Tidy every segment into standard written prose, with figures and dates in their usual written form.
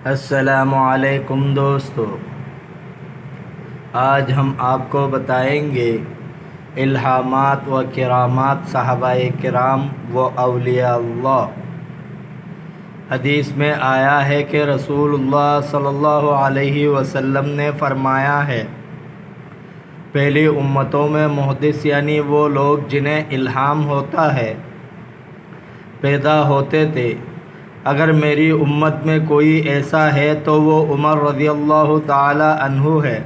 السلام علیکم دوستو، آج ہم آپ کو بتائیں گے الہامات و کرامات صحابہ کرام و اولیاء اللہ۔ حدیث میں آیا ہے کہ رسول اللہ صلی اللہ علیہ وسلم نے فرمایا ہے، پہلی امتوں میں محدث یعنی وہ لوگ جنہیں الہام ہوتا ہے پیدا ہوتے تھے۔ اگر میری امت میں کوئی ایسا ہے تو وہ عمر رضی اللہ تعالی عنہ ہے،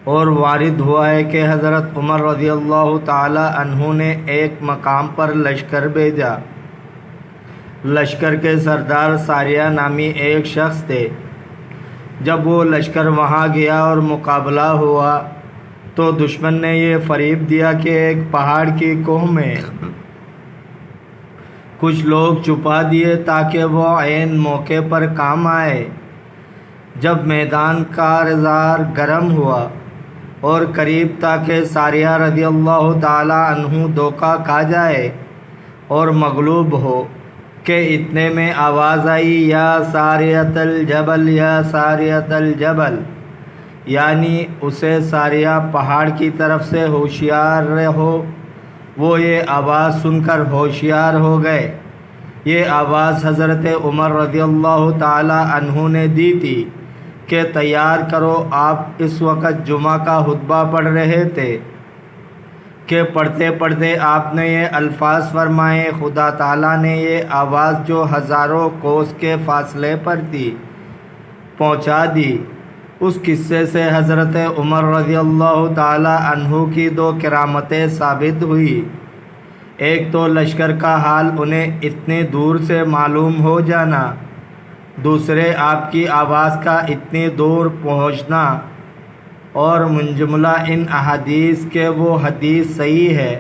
اور وارد ہوا ہے کہ حضرت عمر رضی اللہ تعالی عنہ نے ایک مقام پر لشکر بھیجا۔ لشکر کے سردار ساریہ نامی ایک شخص تھے۔ جب وہ لشکر وہاں گیا اور مقابلہ ہوا تو دشمن نے یہ فریب دیا کہ ایک پہاڑ کی کوہ میں کچھ لوگ چھپا دیے تاکہ وہ عین موقع پر کام آئے۔ جب میدان کارزار گرم ہوا اور قریب تھا کہ ساریہ رضی اللہ تعالی عنہ دھوکہ کھا جائے اور مغلوب ہو کہ اتنے میں آواز آئی، یا ساریۃ الجبل، یا ساریۃ الجبل، یعنی اسے ساریہ پہاڑ کی طرف سے ہوشیار رہو۔ وہ یہ آواز سن کر ہوشیار ہو گئے۔ یہ آواز حضرت عمر رضی اللہ تعالی عنہ نے دی تھی کہ تیار کرو۔ آپ اس وقت جمعہ کا خطبہ پڑھ رہے تھے کہ پڑھتے پڑھتے آپ نے یہ الفاظ فرمائے، خدا تعالیٰ نے یہ آواز جو ہزاروں کوس کے فاصلے پر تھی پہنچا دی۔ اس قصے سے حضرت عمر رضی اللہ تعالی عنہ کی دو کرامتیں ثابت ہوئی۔ ایک تو لشکر کا حال انہیں اتنی دور سے معلوم ہو جانا، دوسرے آپ کی آواز کا اتنی دور پہنچنا، اور منجملہ ان احادیث کے وہ حدیث صحیح ہے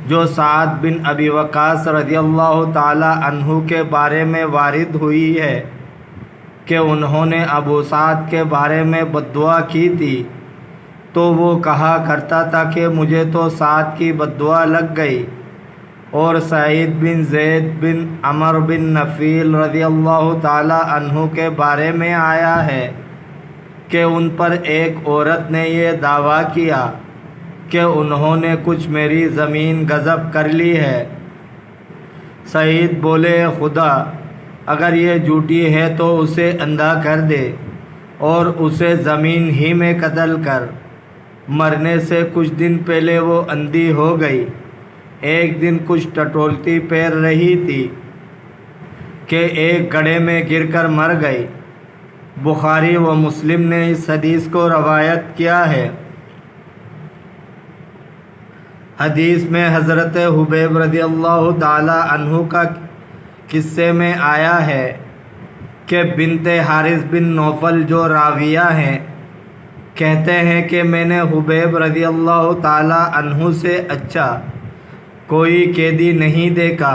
جو سعد بن ابی وقاص رضی اللہ تعالی عنہ کے بارے میں وارد ہوئی ہے کہ انہوں نے ابو سعد کے بارے میں بد دعا کی تھی، تو وہ کہا کرتا تھا کہ مجھے تو سعد کی بد دعا لگ گئی۔ اور سعید بن زید بن عمر بن نفیل رضی اللہ تعالی عنہ کے بارے میں آیا ہے کہ ان پر ایک عورت نے یہ دعویٰ کیا کہ انہوں نے کچھ میری زمین غصب کر لی ہے۔ سعید بولے، خدا اگر یہ جھوٹی ہے تو اسے اندھا کر دے اور اسے زمین ہی میں قتل کر۔ مرنے سے کچھ دن پہلے وہ اندھی ہو گئی۔ ایک دن کچھ ٹٹولتی پھیر رہی تھی کہ ایک گڑھے میں گر کر مر گئی۔ بخاری و مسلم نے اس حدیث کو روایت کیا ہے۔ حدیث میں حضرت حبیب رضی اللہ تعالی عنہ کا قصے میں آیا ہے کہ بنت حارث بن نوفل جو راویہ ہیں کہتے ہیں کہ میں نے حبیب رضی اللہ تعالی عنہ سے اچھا کوئی قیدی نہیں دیکھا۔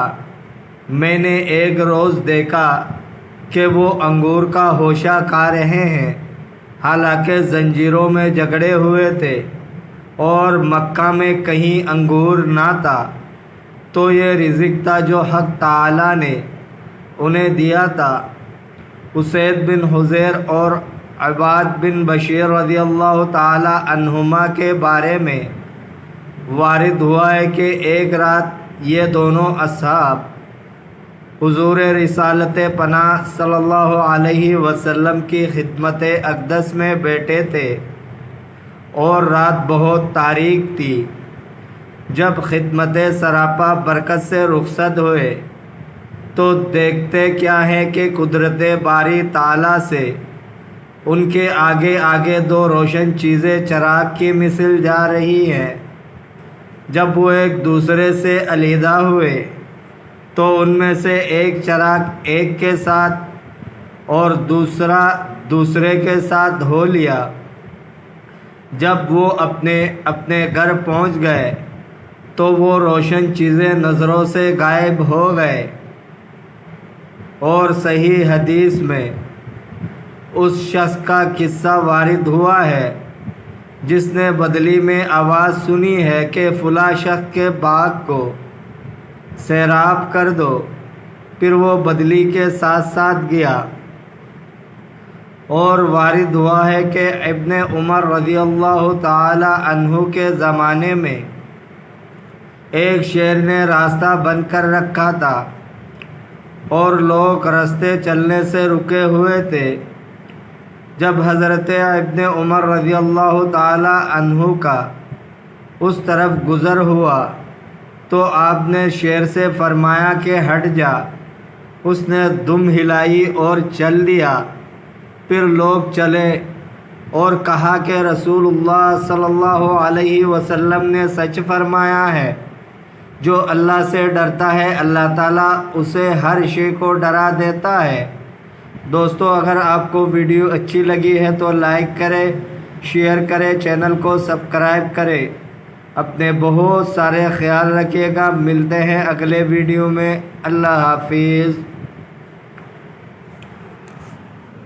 میں نے ایک روز دیکھا کہ وہ انگور کا ہوشہ کھا رہے ہیں، حالانکہ زنجیروں میں جکڑے ہوئے تھے اور مکہ میں کہیں انگور نہ تھا۔ تو یہ رزق تھا جو حق تعالیٰ نے انہیں دیا تھا۔ اسید بن حضیر اور عباد بن بشیر رضی اللہ تعالی عنہما کے بارے میں وارد ہوا ہے کہ ایک رات یہ دونوں اصحاب حضور رسالت پناہ صلی اللہ علیہ وسلم کی خدمت اقدس میں بیٹھے تھے اور رات بہت تاریک تھی۔ جب خدمت سراپا برکت سے رخصت ہوئے تو دیکھتے کیا ہے کہ قدرت باری تعالیٰ سے ان کے آگے آگے دو روشن چیزیں چراغ کی مثل جا رہی ہیں۔ جب وہ ایک دوسرے سے علیحدہ ہوئے تو ان میں سے ایک چراغ ایک کے ساتھ اور دوسرا دوسرے کے ساتھ ہو لیا۔ جب وہ اپنے اپنے گھر پہنچ گئے تو وہ روشن چیزیں نظروں سے غائب ہو گئے۔ اور صحیح حدیث میں اس شخص کا قصہ وارد ہوا ہے جس نے بدلی میں آواز سنی ہے کہ فلاں شخص کے باغ کو سیراب کر دو۔ پھر وہ بدلی کے ساتھ ساتھ گیا اور وارد ہوا ہے کہ ابن عمر رضی اللہ تعالی عنہ کے زمانے میں ایک شیر نے راستہ بند کر رکھا تھا اور لوگ راستے چلنے سے رکے ہوئے تھے۔ جب حضرت ابن عمر رضی اللہ تعالی عنہ کا اس طرف گزر ہوا تو آپ نے شیر سے فرمایا کہ ہٹ جا۔ اس نے دم ہلائی اور چل دیا۔ پھر لوگ چلے اور کہا کہ رسول اللہ صلی اللہ علیہ وسلم نے سچ فرمایا ہے، جو اللہ سے ڈرتا ہے اللہ تعالیٰ اسے ہر شے کو ڈرا دیتا ہے۔ دوستو، اگر آپ کو ویڈیو اچھی لگی ہے تو لائک کریں، شیئر کریں، چینل کو سبسکرائب کریں۔ اپنے بہت سارے خیال رکھیے گا۔ ملتے ہیں اگلے ویڈیو میں۔ اللہ حافظ۔